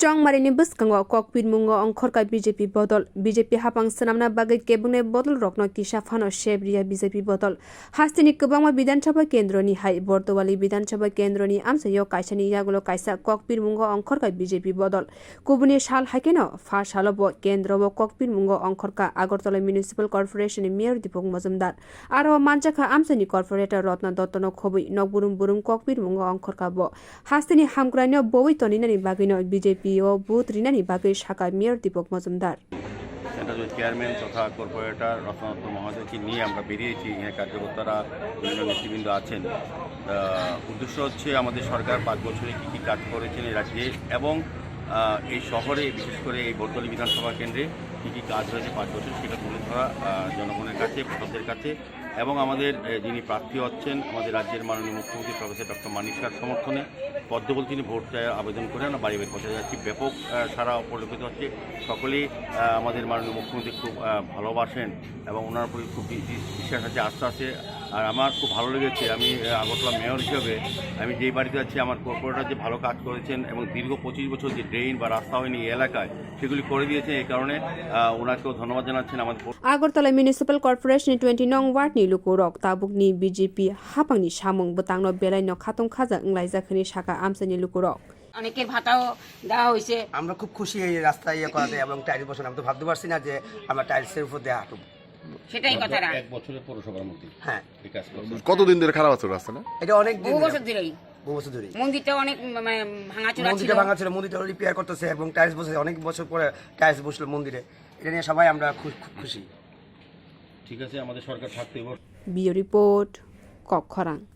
Chongmari bwskango kokpirmungo ongkhorkha BJP bodol BJP hapang sanamna bagwi kebungne bodol rokno kisa phano shebriya BJP bodol Haste ni kwbangma Bidhan Sabha kendroni hai Bortowali Bidhan Sabha kendroni amsayo kaisani yagulo kaisa kokpirmungo ongkhorkha BJP bodol kubuni sal hakeno fa salobo kendrobo kokpirmungo ongkhorkha Agartala municipal corporation ni mayor Dipak Majumder aro manjakha amchaini Corporator Ratna Datta no khobui nogbrom kokpirmungo ongkhorkha bo Haste ni hamkrai no bowi tonina ni bagwi no BJP booth rina ni bagwi sakha mayor Dipak Majumder central chairman তথা corporator Ratna Dutta মহোদয়কে নিয়ে আমরা বেরিয়েছি। এখানে কার্যকর্তারা বিভিন্ন নেতৃবৃন্দ আছেন। উদ্দেশ্য হচ্ছে আমাদের সরকার 5 বছরে কী কী কাজ করেছেন এই রাজ্যে এবং এই শহরে বিশেষ করে এই বর্তলি বিধানসভা কেন্দ্রে কী কী কাজ হয়েছে 5 বছর সেটা তুলে ধরা জনগণের কাছে ভোটারদের কাছে এবং আমাদের যিনি প্রার্থী হচ্ছেন আমাদের রাজ্যের মাননীয় মুখ্যমন্ত্রী প্রফেসর ডক্টর মানিক স্যার সমর্থনে পদ্মবল তিনি ভোট আবেদন করে আমরা বাড়ি বাড়ি পৌঁছে যাচ্ছি। ব্যাপক সারা পরিলক্ষিত হচ্ছে। সকলেই আমাদের মাননীয় মুখ্যমন্ত্রী খুব ভালোবাসেন এবং ওনার প্রতি খুব বিশ্বাস আছে, আস্থা আছে। আর আমার খুব ভালো লেগেছে, আমি আগরতলা মেয়র হিসেবে আমি যেই বাড়িতে আছি আমার কর্পোরেটর যে ভালো কাজ করেছেন এবং দীর্ঘ 25 বছর যে ড্রেন বা রাস্তা হয়নি এই এলাকায় সেগুলি করে দিয়েছেন। এই কারণে ওনাকেও ধন্যবাদ জানাচ্ছেন। আমাদের Agartala municipal corporation 20 nong ward ni lukurok tabuk ni BJP hapang ni samung butang no belai no khatong khaja nglai jakhani saka amchaini lukurok অনেকের ভাতাও দেওয়া হয়েছে। আমরা খুব খুশি এই রাস্তায় করাতে এবং টাইলস বসানো। আমি তো ভাবতে পারছি না যে আমরা টাইলসের উপর দিয়ে হাঁটব। সেটাই কথাটা। 1 বছরের পৌরসভার মধ্যে হ্যাঁ এই কাজ করছে। কতদিন ধরে খারাপ আছে রাস্তাটা? এটা অনেক দিন বহু বছর ধরেই। মন্দিরটা অনেক মানে ভাঙাচোরা ছিল। মন্দিরটা ভাঙা ছিল, মন্দিরটা রিপেয়ার করতেছে এবং টাইলস বসেছে। অনেক বছর পরে টাইলস বসলো মন্দিরে। এটা নিয়ে সবাই আমরা খুশি। ঠিক আছে, আমাদের সরকার থাকতে বিও রিপোর্ট kokpirmungo